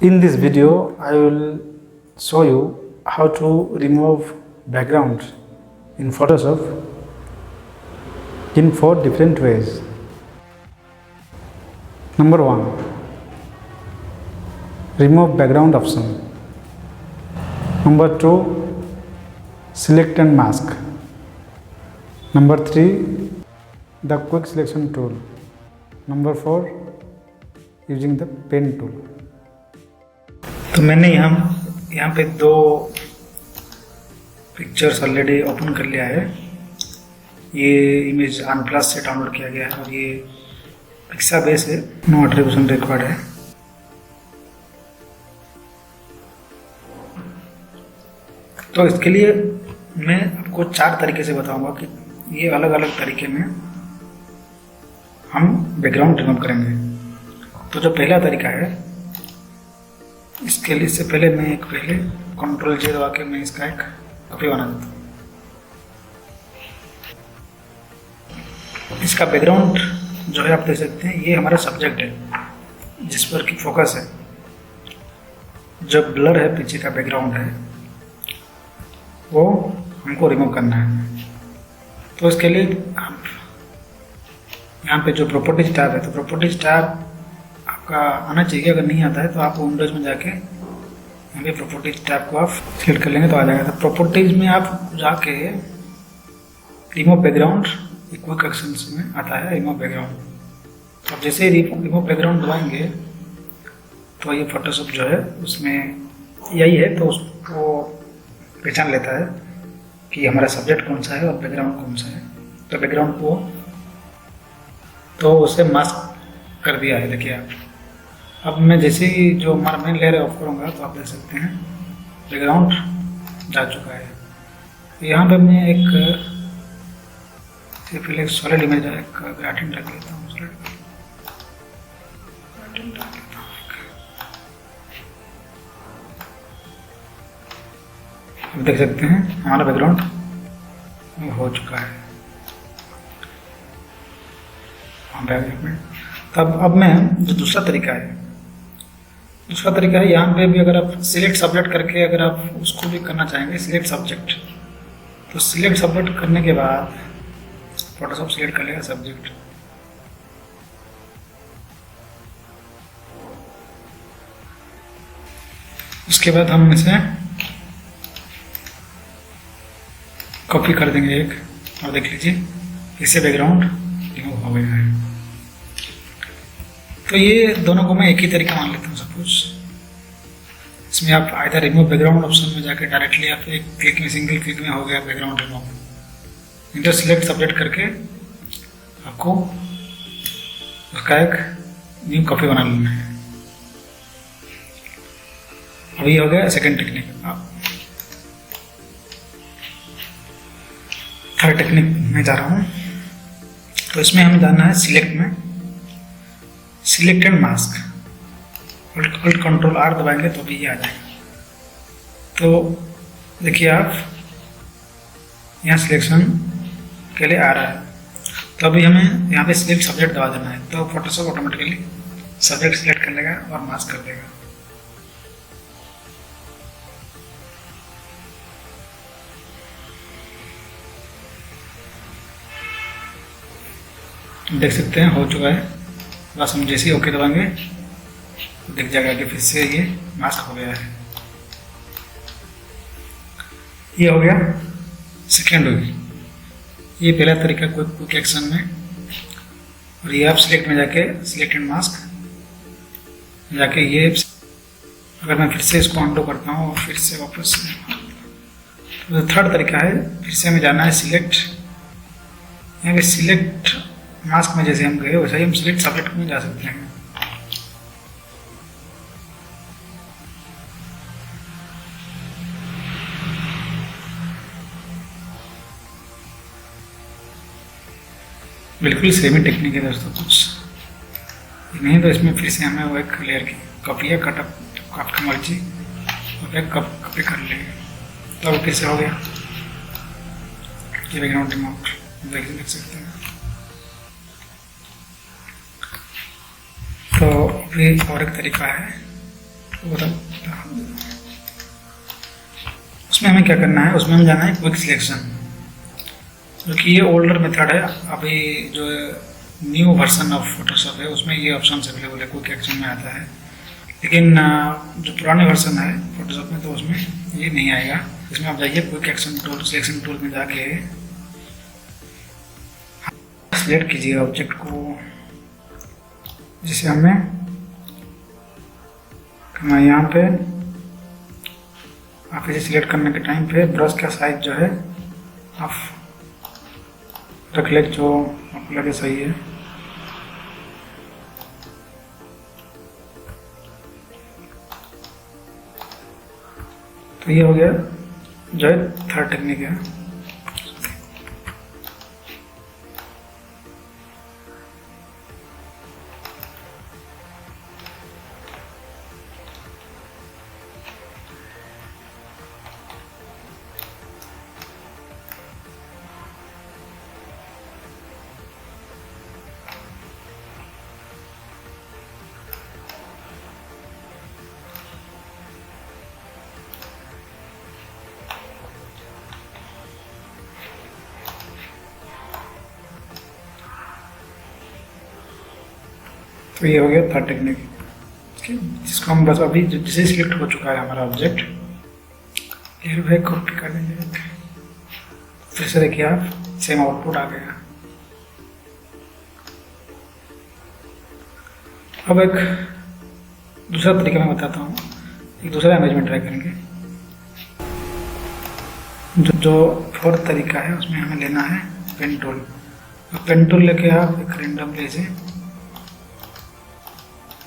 In this video, I will show you how to remove background in Photoshop in 4 different ways. Number 1, remove background option. Number 2, select and mask. Number 3, the quick selection tool. Number 4, using the pen tool. तो मैंने यहाँ पे 2 pictures already open कर लिया है। ये image OnePlus से download किया गया है और ये पिक्साबेस है, नो एट्रीब्यूशन रिक्वायर्ड है। तो इसके लिए मैं आपको 4 तरीके से बताऊंगा कि ये अलग अलग तरीके में हम बैकग्राउंड रिमूव करेंगे। तो जो पहला तरीका है, इसके लिए से पहले मैं Ctrl+J दबा के मैं इसका एक कॉपी बना देता हूँ। इसका बैकग्राउंड जो है आप देख सकते हैं, ये हमारा सब्जेक्ट है जिस पर की फोकस है। जो ब्लर है, पीछे का बैकग्राउंड है, वो हमको रिमूव करना है। तो इसके लिए आप यहाँ पे जो प्रॉपर्टीज टैब है, तो प्रॉपर्टीज टैब आपका आना चाहिए। अगर नहीं आता है तो आप विंडोज में जाके यहाँ पे प्रॉपर्टीज टैब को आप सिलेक्ट कर लेंगे तो आ जाएगा। तो प्रॉपर्टीज में आप जाके रिमूव बैकग्राउंड क्विक एक्शंस में आता है रिमूव बैकग्राउंड। तो आप जैसे ही रिमूव बैकग्राउंड दबाएंगे तो ये फोटोशॉप जो है उसमें यही है, तो उसको पहचान लेता है कि हमारा सब्जेक्ट कौन सा है और बैकग्राउंड कौन सा है। तो बैकग्राउंड को तो उसे मास्क कर दिया है, देखिए आप। अब मैं जैसे ही जो हमारा मेन लेयर है ऑफ करूँगा तो आप देख सकते हैं बैकग्राउंड जा चुका है। यहाँ पे मैं एक सॉलिड इमेज है, एक ग्रेडिएंट रख लेता हूँ। अब देख सकते हैं हमारा बैकग्राउंड हो चुका है। तब अब मैं जो दूसरा तरीका है, यहाँ पे भी अगर आप सिलेक्ट सब्जेक्ट करके अगर आप उसको भी करना चाहेंगे सिलेक्ट सब्जेक्ट, तो सिलेक्ट सब्जेक्ट करने के बाद फोटोशॉप सिलेक्ट कर लेगा सब्जेक्ट। उसके बाद हम इसे कॉपी कर देंगे एक, और देख लीजिए इससे बैकग्राउंड रिमूव हो गया है। तो ये दोनों को मैं एक ही तरीका मान लेता हूँ। सपोज इसमें आप आइदर रिमूव बैकग्राउंड ऑप्शन में जाके डायरेक्टली आप एक क्लिक में, सिंगल क्लिक में हो गया background remove. Inter select subject करके आपको उसका एक न्यू कॉपी बना लेना है। अभी हो गया सेकेंड टेक्निक। थर्ड टेक्निक में जा रहा हूँ। तो इसमें हमें जाना है सिलेक्ट में, सिलेक्ट एंड मास्क। Ctrl+R दबाएंगे तो भी ये आ जाएगा। तो देखिए आप यहाँ सिलेक्शन के लिए आ रहा है। तो अभी हमें यहाँ पे सिलेक्ट सब्जेक्ट दबा देना है, तो फोटोशॉप ऑटोमेटिकली सब्जेक्ट सिलेक्ट कर लेगा और मास्क कर देगा। देख सकते हैं हो चुका है। बस हम जैसे ही ओके दबाएंगे तो दिख जाएगा कि फिर से ये मास्क हो गया है। ये हो गया सेकेंड वे। ये पहला तरीका क्विक एक्शन में। और ये आप सिलेक्ट में जाके सिलेक्ट एंड मास्क जाके ये, अगर मैं फिर से इसको अनडू करता हूँ और फिर से वापस, तो थर्ड तरीका है फिर से हमें जाना है सिलेक्ट। यहाँ पे सिलेक्ट मास्क में जैसे हम गए वैसे ही हम सिलेक्ट सब्जेक्ट में जा सकते हैं। बिल्कुल सेम ही टेक्निक है दोस्तों, कुछ नहीं। तो इसमें फिर से हमें वो एक लेयर की कॉपी है, कटअप आपकी मर्जी, और एक कॉपी कर लेंगे तो फिर से हो गया ये बैकग्राउंड रिमूव। देख सकते हैं। तो अभी और एक तरीका है, उसमें हमें क्या करना है, उसमें हम जाना है क्विक सिलेक्शन, क्योंकि ये ओल्डर मेथड है। अभी जो न्यू वर्जन ऑफ फोटोशॉप है उसमें ये ऑप्शन अवेलेबल है, क्विक एक्शन में आता है। लेकिन जो पुराने वर्जन है फोटोशॉप में तो उसमें ये नहीं आएगा। इसमें आप जाइए quick action tool, selection tool में जाके सिलेक्ट कीजिए ऑब्जेक्ट को, जिसे हमें करना है। यहाँ पे आप इसे सिलेक्ट करने के टाइम पे ब्रश का साइज जो है आप रख ले जो आपको लगे सही है। तो ये हो गया जो है थर्ड टेक्निक है। तो ये हो गया थर्ड टेक्निक, जिसको हम बस अभी जिसे सिलेक्ट हो चुका है हमारा ऑब्जेक्ट, लेयर पे कॉपी कर देंगे। फिर से देखिए आप, सेम आउटपुट आ गया। अब एक दूसरा तरीका मैं बताता हूँ, एक दूसरा इमेज में ट्राई करेंगे। जो फोर्थ तरीका है उसमें हमें लेना है पेन टूल। पेन टूल लेके आप एक रैंडम प्लेस से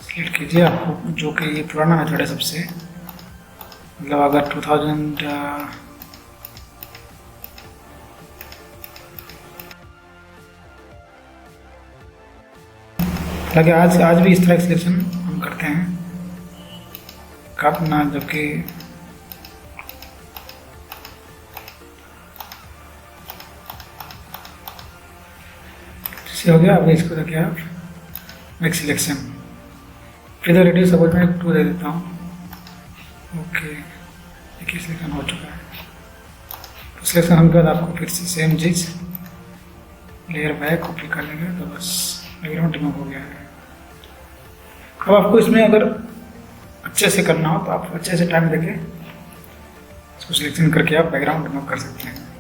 सिलेक्ट कीजिए, आपको जो कि ये पुराना मेथड है सबसे, मतलब अगर 2000 हालांकि आज भी इस तरह की सिलेक्शन हम करते हैं काटना, जबकि हो गया। अब इसको देखिए आप मेक सिलेक्शन, इधर रेडियस सपोज मैं 2 दे देता हूँ। ओके, देखिए सिलेक्शन हो चुका है। तो सिलेक्शन होने के बाद आपको फिर से सेम चीज़ लेयर बैक कॉपी कर लेंगे, तो बस बैकग्राउंड रिमूव हो गया है। अब आपको इसमें अगर अच्छे से करना हो तो आप अच्छे से टाइम देके इसको सिलेक्शन करके आप बैकग्राउंड रिमूव कर सकते हैं।